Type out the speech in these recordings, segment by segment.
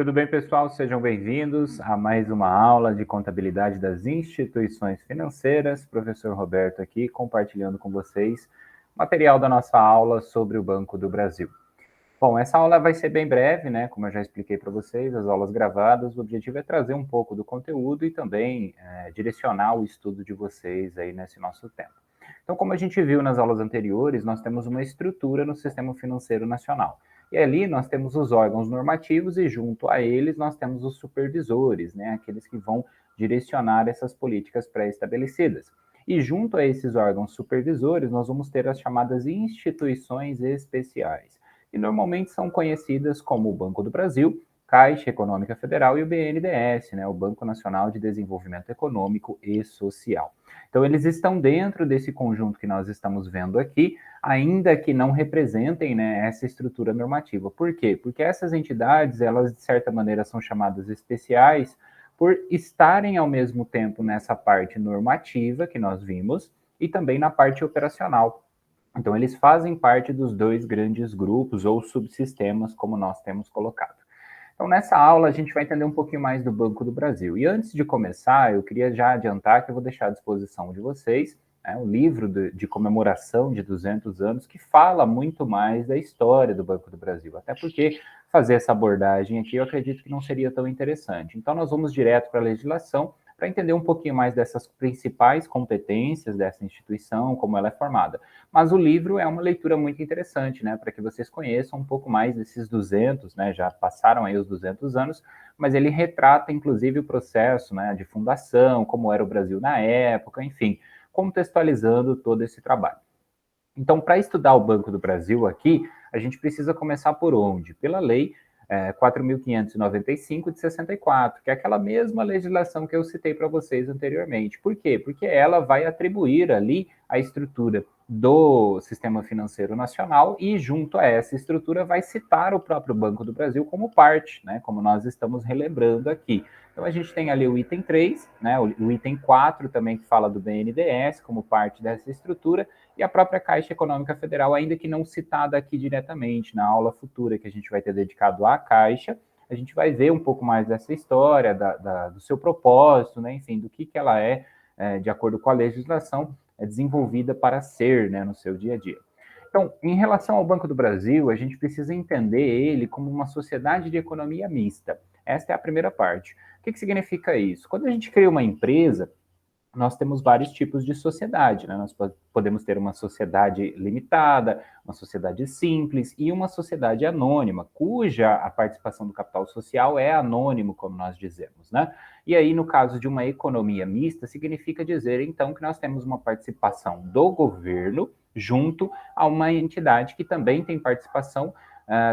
Tudo bem, pessoal? Sejam bem-vindos a mais uma aula de contabilidade das instituições financeiras. Professor Roberto aqui, compartilhando com vocês material da nossa aula sobre o Banco do Brasil. Bom, essa aula vai ser bem breve, né? Como eu já expliquei para vocês, as aulas gravadas, o objetivo é trazer um pouco do conteúdo e também direcionar o estudo de vocês aí nesse nosso tempo. Então, como a gente viu nas aulas anteriores, nós temos uma estrutura no Sistema Financeiro Nacional. E ali nós temos os órgãos normativos e junto a eles nós temos os supervisores, né? Aqueles que vão direcionar essas políticas pré-estabelecidas. E junto a esses órgãos supervisores, nós vamos ter as chamadas instituições especiais, que normalmente são conhecidas como o Banco do Brasil, Caixa Econômica Federal e o BNDES, né, o Banco Nacional de Desenvolvimento Econômico e Social. Então, eles estão dentro desse conjunto que nós estamos vendo aqui, ainda que não representem, né, essa estrutura normativa. Por quê? Porque essas entidades, elas, de certa maneira, são chamadas especiais por estarem ao mesmo tempo nessa parte normativa que nós vimos e também na parte operacional. Então, eles fazem parte dos dois grandes grupos ou subsistemas, como nós temos colocado. Então, nessa aula, a gente vai entender um pouquinho mais do Banco do Brasil. E antes de começar, eu queria já adiantar que eu vou deixar à disposição de vocês, né, o livro de comemoração de 200 anos, que fala muito mais da história do Banco do Brasil. Até porque fazer essa abordagem aqui eu acredito que não seria tão interessante. Então, nós vamos direto para a legislação para entender um pouquinho mais dessas principais competências dessa instituição, como ela é formada. Mas o livro é uma leitura muito interessante, né, para que vocês conheçam um pouco mais desses 200, né, já passaram aí os 200 anos, mas ele retrata, inclusive, o processo, né, de fundação, como era o Brasil na época, enfim, contextualizando todo esse trabalho. Então, para estudar o Banco do Brasil aqui, a gente precisa começar por onde? Pela Lei 4.595 de 64, que é aquela mesma legislação que eu citei para vocês anteriormente. Por quê? Porque ela vai atribuir ali a estrutura do Sistema Financeiro Nacional e, junto a essa estrutura, vai citar o próprio Banco do Brasil como parte, né? Como nós estamos relembrando aqui. Então, a gente tem ali o item 3, né? O item 4 também, que fala do BNDES como parte dessa estrutura, e a própria Caixa Econômica Federal, ainda que não citada aqui diretamente. Na aula futura que a gente vai ter dedicado à Caixa, a gente vai ver um pouco mais dessa história, do seu propósito, né, enfim, do que ela de acordo com a legislação, é desenvolvida para ser, né, no seu dia a dia. Então, em relação ao Banco do Brasil, a gente precisa entender ele como uma sociedade de economia mista. Esta é a primeira parte. O que significa isso? Quando a gente cria uma empresa, nós temos vários tipos de sociedade, né? Nós podemos ter uma sociedade limitada, uma sociedade simples e uma sociedade anônima, cuja a participação do capital social é anônimo, como nós dizemos, né? E aí, no caso de uma economia mista, significa dizer, então, que nós temos uma participação do governo junto a uma entidade que também tem participação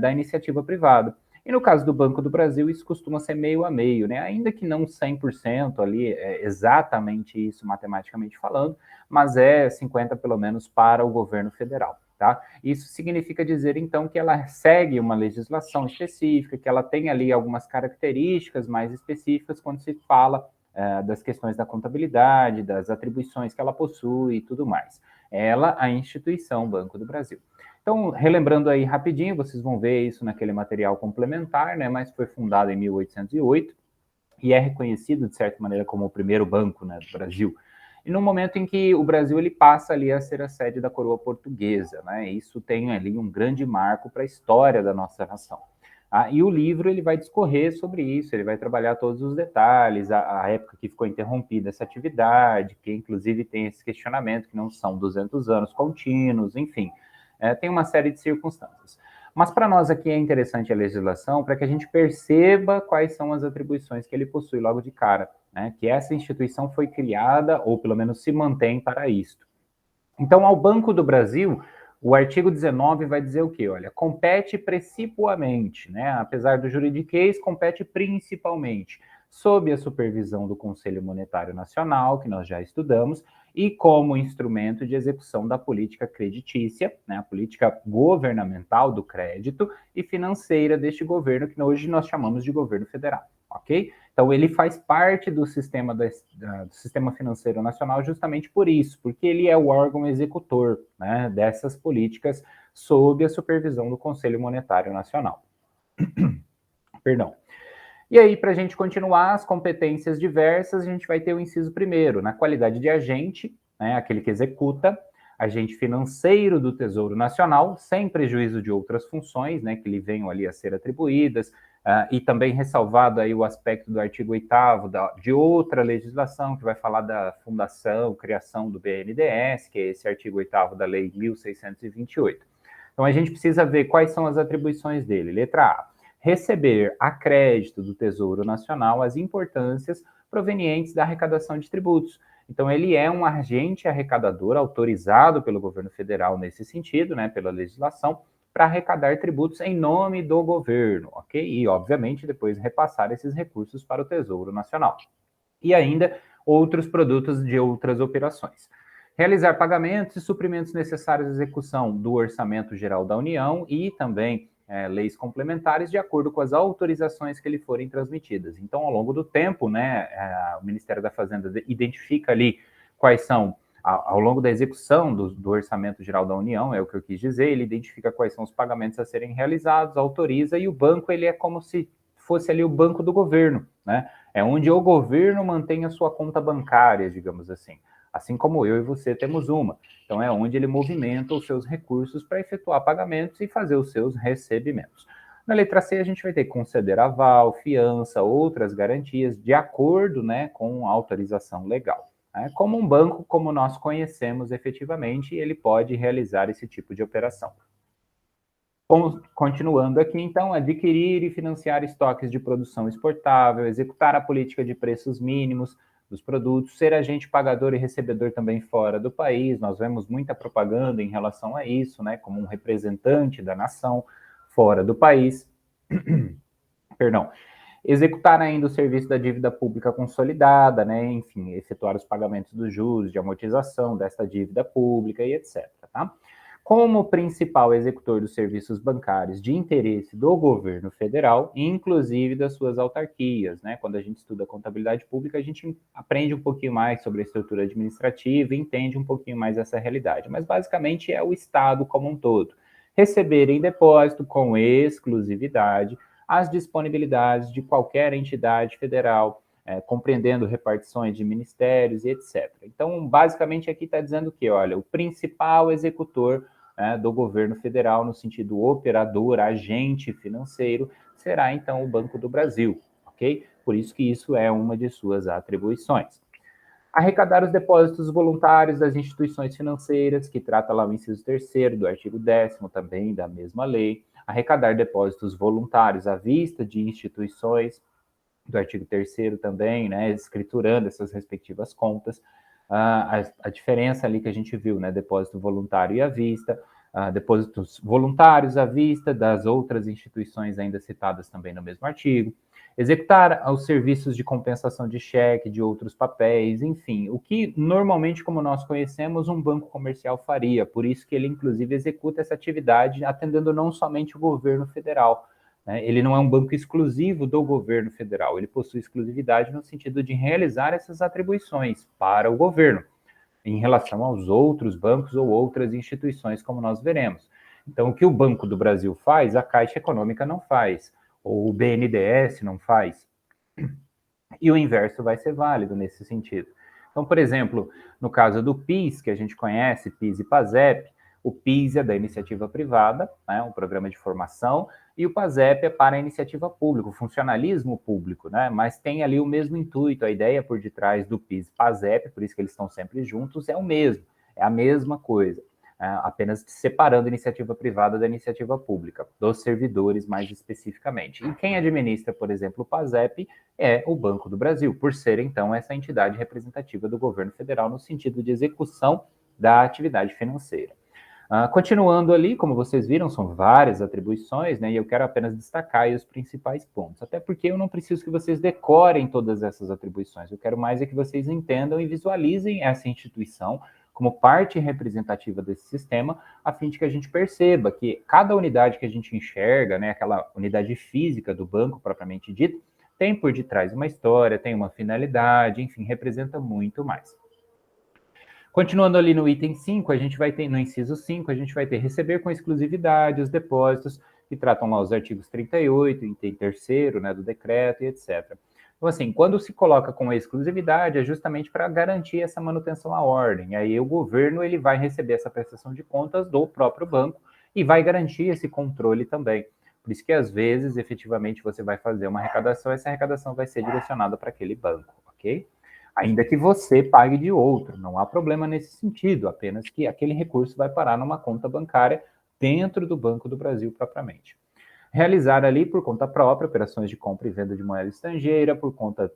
da iniciativa privada. E no caso do Banco do Brasil, isso costuma ser meio a meio, né? Ainda que não 100% ali, é exatamente isso matematicamente falando, mas é 50% pelo menos para o governo federal, tá? Isso significa dizer, então, que ela segue uma legislação específica, que ela tem ali algumas características mais específicas quando se fala das questões da contabilidade, das atribuições que ela possui e tudo mais. Ela, a instituição Banco do Brasil. Então, relembrando aí rapidinho, vocês vão ver isso naquele material complementar, né? Mas foi fundado em 1808 e é reconhecido, de certa maneira, como o primeiro banco, né, do Brasil. E no momento em que o Brasil ele passa ali a ser a sede da coroa portuguesa, né? Isso tem ali um grande marco para a história da nossa nação. E o livro ele vai discorrer sobre isso, ele vai trabalhar todos os detalhes, a época que ficou interrompida essa atividade, que inclusive tem esse questionamento que não são 200 anos contínuos, enfim, tem uma série de circunstâncias. Mas para nós aqui é interessante a legislação para que a gente perceba quais são as atribuições que ele possui logo de cara, né? Que essa instituição foi criada, ou pelo menos se mantém para isto. Então, ao Banco do Brasil, o artigo 19 vai dizer o quê? Olha, compete precipuamente, né? Apesar do juridiquês, compete principalmente sob a supervisão do Conselho Monetário Nacional, que nós já estudamos, e como instrumento de execução da política creditícia, né, a política governamental do crédito e financeira deste governo, que hoje nós chamamos de governo federal, ok? Então, ele faz parte do sistema, do sistema financeiro nacional justamente por isso, porque ele é o órgão executor, né, dessas políticas sob a supervisão do Conselho Monetário Nacional. Perdão. E aí, para a gente continuar as competências diversas, a gente vai ter o inciso primeiro, na qualidade de agente, né, aquele que executa, agente financeiro do Tesouro Nacional, sem prejuízo de outras funções, né, que lhe venham ali a ser atribuídas, e também ressalvado aí o aspecto do artigo 8º de outra legislação, que vai falar da fundação, criação do BNDES, que é esse artigo 8º da Lei 1628. Então, a gente precisa ver quais são as atribuições dele. Letra A, receber a crédito do Tesouro Nacional as importâncias provenientes da arrecadação de tributos. Então, ele é um agente arrecadador autorizado pelo governo federal nesse sentido, né, pela legislação, para arrecadar tributos em nome do governo, ok? E, obviamente, depois repassar esses recursos para o Tesouro Nacional. E ainda outros produtos de outras operações. Realizar pagamentos e suprimentos necessários à execução do Orçamento Geral da União e também leis complementares de acordo com as autorizações que lhe forem transmitidas. Então, ao longo do tempo, né, o Ministério da Fazenda identifica ali quais são, ao longo da execução do Orçamento Geral da União, é o que eu quis dizer, ele identifica quais são os pagamentos a serem realizados, autoriza, e o banco ele é como se fosse ali o banco do governo, né? É onde o governo mantém a sua conta bancária, digamos assim. Assim como eu e você temos uma. Então, é onde ele movimenta os seus recursos para efetuar pagamentos e fazer os seus recebimentos. Na letra C, a gente vai ter que conceder aval, fiança, outras garantias, de acordo, né, com a autorização legal. Como um banco, como nós conhecemos efetivamente, ele pode realizar esse tipo de operação. Continuando aqui, então, adquirir e financiar estoques de produção exportável, executar a política de preços mínimos dos produtos, ser agente pagador e recebedor também fora do país. Nós vemos muita propaganda em relação a isso, né, como um representante da nação fora do país. Perdão. Executar ainda o serviço da dívida pública consolidada, né, enfim, efetuar os pagamentos dos juros de amortização desta dívida pública e etc, tá? Como principal executor dos serviços bancários de interesse do governo federal, inclusive das suas autarquias, né? Quando a gente estuda contabilidade pública, a gente aprende um pouquinho mais sobre a estrutura administrativa e entende um pouquinho mais essa realidade. Mas basicamente é o Estado como um todo. Receber em depósito com exclusividade as disponibilidades de qualquer entidade federal, compreendendo repartições de ministérios e etc. Então, basicamente, aqui está dizendo que, olha, o principal executor do governo federal, no sentido operador, agente financeiro, será, então, o Banco do Brasil, ok? Por isso que isso é uma de suas atribuições. Arrecadar os depósitos voluntários das instituições financeiras, que trata lá o inciso 3º do artigo 10º também da mesma lei. Arrecadar depósitos voluntários à vista de instituições, do artigo 3º também, né, escriturando essas respectivas contas. A diferença ali que a gente viu, né, depósito voluntário e à vista, depósitos voluntários à vista das outras instituições ainda citadas também no mesmo artigo. Executar os serviços de compensação de cheque, de outros papéis, enfim, o que normalmente, como nós conhecemos, um banco comercial faria. Por isso que ele, inclusive, executa essa atividade atendendo não somente o governo federal. Ele não é um banco exclusivo do governo federal, ele possui exclusividade no sentido de realizar essas atribuições para o governo, em relação aos outros bancos ou outras instituições, como nós veremos. Então, o que o Banco do Brasil faz, a Caixa Econômica não faz, ou o BNDES não faz, e o inverso vai ser válido nesse sentido. Então, por exemplo, no caso do PIS, que a gente conhece, PIS e PASEP, o PIS é da iniciativa privada, né, um programa de formação, e o PASEP é para a iniciativa pública, o funcionalismo público, né, mas tem ali o mesmo intuito, a ideia por detrás do PIS e PASEP, por isso que eles estão sempre juntos, é o mesmo, é a mesma coisa, apenas separando a iniciativa privada da iniciativa pública, dos servidores mais especificamente. E quem administra, por exemplo, o PASEP é o Banco do Brasil, por ser, então, essa entidade representativa do governo federal no sentido de execução da atividade financeira. Continuando ali, como vocês viram, são várias atribuições, né? E eu quero apenas destacar aí os principais pontos. Até porque eu não preciso que vocês decorem todas essas atribuições. Eu quero mais é que vocês entendam e visualizem essa instituição como parte representativa desse sistema, a fim de que a gente perceba que cada unidade que a gente enxerga, né, aquela unidade física do banco propriamente dito, tem por detrás uma história, tem uma finalidade, enfim, representa muito mais. Continuando ali no item 5, a gente vai ter, no inciso 5, a gente vai ter receber com exclusividade os depósitos que tratam lá os artigos 38, item 3º, né, do decreto e etc. Então, assim, quando se coloca com exclusividade, é justamente para garantir essa manutenção à ordem. Aí o governo ele vai receber essa prestação de contas do próprio banco e vai garantir esse controle também. Por isso que, às vezes, efetivamente, você vai fazer uma arrecadação, essa arrecadação vai ser direcionada para aquele banco, ok? Ainda que você pague de outro, não há problema nesse sentido, apenas que aquele recurso vai parar numa conta bancária dentro do Banco do Brasil propriamente. Realizar ali por conta própria operações de compra e venda de moeda estrangeira, por conta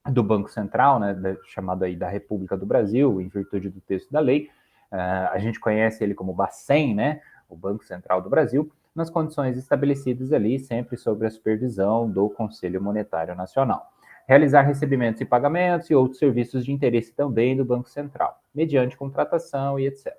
do Banco Central, né, chamado aí da República do Brasil, em virtude do texto da lei. A gente conhece ele como Bacen, né, o Banco Central do Brasil, nas condições estabelecidas ali, sempre sob a supervisão do Conselho Monetário Nacional. Realizar recebimentos e pagamentos e outros serviços de interesse também do Banco Central, mediante contratação e etc.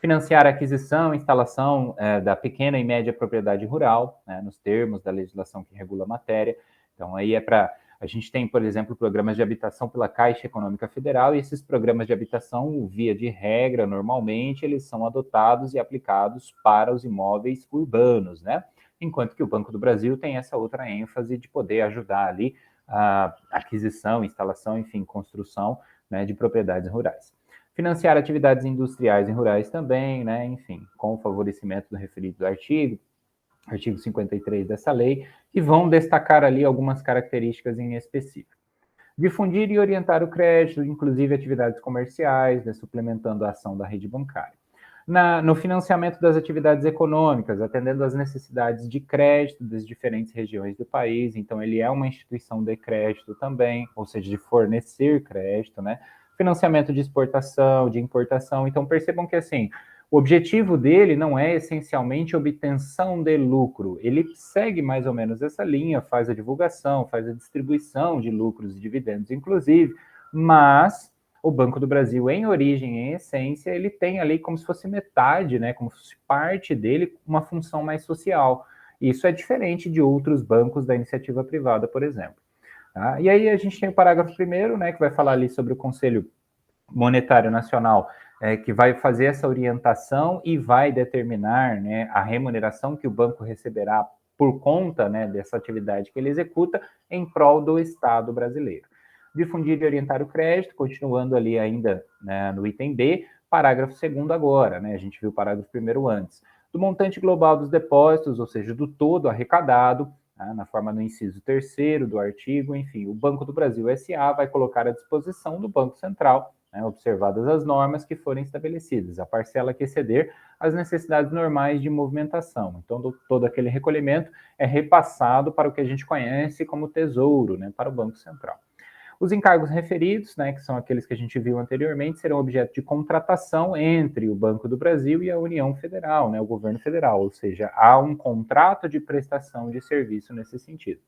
Financiar a aquisição e instalação da pequena e média propriedade rural, né, nos termos da legislação que regula a matéria. Então, aí é para... A gente tem, por exemplo, programas de habitação pela Caixa Econômica Federal, e esses programas de habitação, via de regra, normalmente, eles são adotados e aplicados para os imóveis urbanos, né? Enquanto que o Banco do Brasil tem essa outra ênfase de poder ajudar ali a aquisição, instalação, enfim, construção, né, de propriedades rurais. Financiar atividades industriais e rurais também, né, enfim, com o favorecimento do referido artigo 53 dessa lei, que vão destacar ali algumas características em específico. Difundir e orientar o crédito, inclusive atividades comerciais, né, suplementando a ação da rede bancária. No financiamento das atividades econômicas, atendendo às necessidades de crédito das diferentes regiões do país, então ele é uma instituição de crédito também, ou seja, de fornecer crédito, né? Financiamento de exportação, de importação, então percebam que assim, o objetivo dele não é essencialmente obtenção de lucro, ele segue mais ou menos essa linha, faz a divulgação, faz a distribuição de lucros e dividendos, inclusive, mas o Banco do Brasil, em origem, em essência, ele tem ali como se fosse metade, né, como se fosse parte dele, uma função mais social. Isso é diferente de outros bancos da iniciativa privada, por exemplo. Tá? E aí a gente tem o parágrafo 1º, né, que vai falar ali sobre o Conselho Monetário Nacional, que vai fazer essa orientação e vai determinar, né, a remuneração que o banco receberá por conta, né, dessa atividade que ele executa em prol do Estado brasileiro. Difundir e orientar o crédito, continuando ali ainda, né, no item B, parágrafo 2º agora, né, a gente viu o parágrafo 1º antes, do montante global dos depósitos, ou seja, do todo arrecadado, tá, na forma do inciso 3º do artigo, enfim, o Banco do Brasil S.A. vai colocar à disposição do Banco Central, né, observadas as normas que forem estabelecidas, a parcela que exceder as necessidades normais de movimentação. Então, todo aquele recolhimento é repassado para o que a gente conhece como tesouro, né, para o Banco Central. Os encargos referidos, né, que são aqueles que a gente viu anteriormente, serão objeto de contratação entre o Banco do Brasil e a União Federal, né, o governo federal, ou seja, há um contrato de prestação de serviço nesse sentido.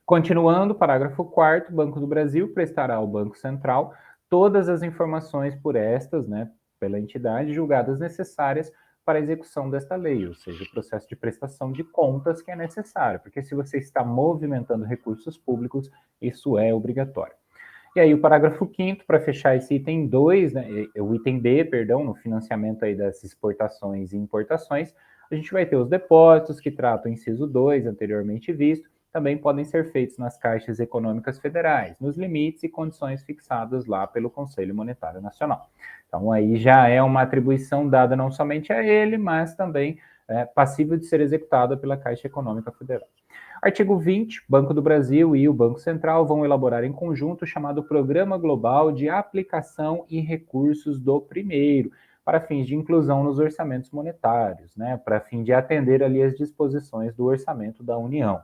Continuando, parágrafo 4º, Banco do Brasil prestará ao Banco Central todas as informações por estas, né, pela entidade, julgadas necessárias para a execução desta lei, ou seja, o processo de prestação de contas que é necessário, porque se você está movimentando recursos públicos, isso é obrigatório. E aí o parágrafo 5º, para fechar esse item 2, né, o item D, perdão, no financiamento aí das exportações e importações, a gente vai ter os depósitos que tratam o inciso 2, anteriormente visto, também podem ser feitos nas caixas econômicas federais, nos limites e condições fixadas lá pelo Conselho Monetário Nacional. Então, aí já é uma atribuição dada não somente a ele, mas também passível de ser executada pela Caixa Econômica Federal. Artigo 20, Banco do Brasil e o Banco Central vão elaborar em conjunto o chamado Programa Global de Aplicação e Recursos do Primeiro, para fins de inclusão nos orçamentos monetários, né, para fim de atender ali as disposições do orçamento da União.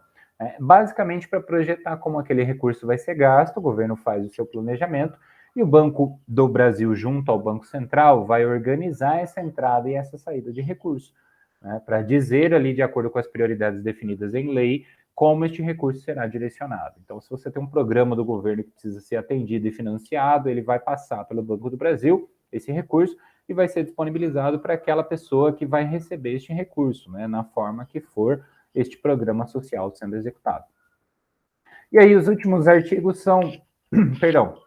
Basicamente, para projetar como aquele recurso vai ser gasto, o governo faz o seu planejamento e o Banco do Brasil, junto ao Banco Central, vai organizar essa entrada e essa saída de recurso, né, para dizer ali, de acordo com as prioridades definidas em lei, como este recurso será direcionado. Então, se você tem um programa do governo que precisa ser atendido e financiado, ele vai passar pelo Banco do Brasil, esse recurso, e vai ser disponibilizado para aquela pessoa que vai receber este recurso, né, na forma que for este programa social sendo executado. E aí, os últimos artigos são, perdão,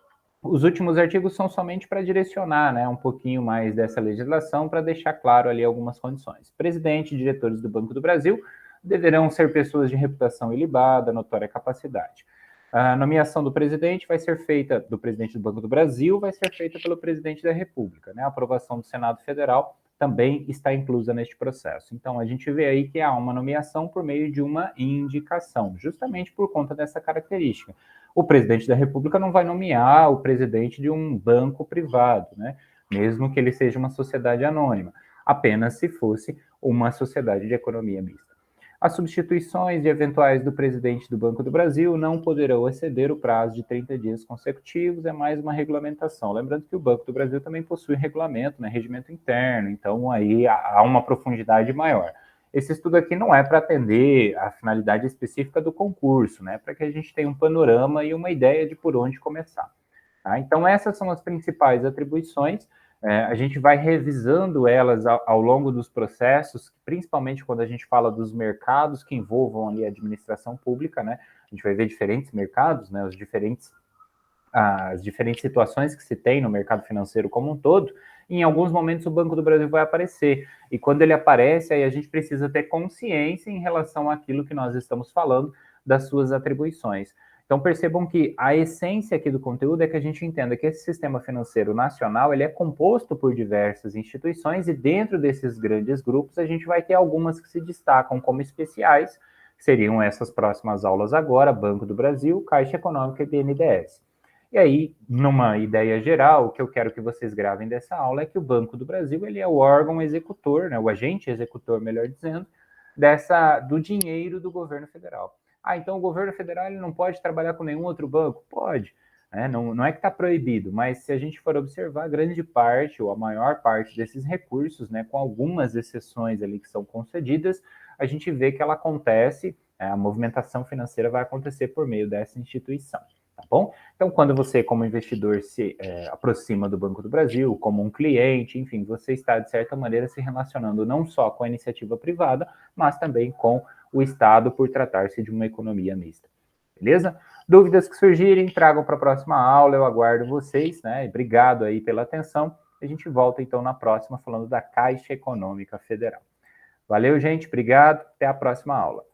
Os últimos artigos são somente para direcionar, né, um pouquinho mais dessa legislação, para deixar claro ali algumas condições. Presidente e diretores do Banco do Brasil deverão ser pessoas de reputação ilibada, notória capacidade. A nomeação do presidente vai ser feita, do presidente do Banco do Brasil, vai ser feita pelo presidente da República, né? A aprovação do Senado Federal também está inclusa neste processo. Então, a gente vê aí que há uma nomeação por meio de uma indicação, justamente por conta dessa característica. O presidente da República não vai nomear o presidente de um banco privado, né? Mesmo que ele seja uma sociedade anônima, apenas se fosse uma sociedade de economia mista. As substituições de eventuais do presidente do Banco do Brasil não poderão exceder o prazo de 30 dias consecutivos, é mais uma regulamentação. Lembrando que o Banco do Brasil também possui regulamento, né, regimento interno, então aí há uma profundidade maior. Esse estudo aqui não é para atender a finalidade específica do concurso, né, para que a gente tenha um panorama e uma ideia de por onde começar. Tá? Então, essas são as principais atribuições. A gente vai revisando elas ao longo dos processos, principalmente quando a gente fala dos mercados que envolvam ali a administração pública, né? A gente vai ver diferentes mercados, né? As diferentes situações que se tem no mercado financeiro como um todo. E em alguns momentos o Banco do Brasil vai aparecer. E quando ele aparece, aí a gente precisa ter consciência em relação àquilo que nós estamos falando, das suas atribuições. Então percebam que a essência aqui do conteúdo é que a gente entenda que esse sistema financeiro nacional ele é composto por diversas instituições e dentro desses grandes grupos a gente vai ter algumas que se destacam como especiais, que seriam essas próximas aulas agora, Banco do Brasil, Caixa Econômica e BNDES. E aí, numa ideia geral, o que eu quero que vocês gravem dessa aula é que o Banco do Brasil ele é o órgão executor, né, o agente executor, melhor dizendo, do dinheiro do governo federal. Então o governo federal ele não pode trabalhar com nenhum outro banco? Pode. Né? Não é que está proibido, mas se a gente for observar, grande parte ou a maior parte desses recursos, né, com algumas exceções ali que são concedidas, a gente vê que ela acontece, a movimentação financeira vai acontecer por meio dessa instituição. Tá bom? Então, quando você, como investidor, se aproxima do Banco do Brasil, como um cliente, enfim, você está, de certa maneira, se relacionando não só com a iniciativa privada, mas também com o Estado, por tratar-se de uma economia mista. Beleza? Dúvidas que surgirem, tragam para a próxima aula, eu aguardo vocês, né? Obrigado aí pela atenção. A gente volta, então, na próxima, falando da Caixa Econômica Federal. Valeu, gente, obrigado, até a próxima aula.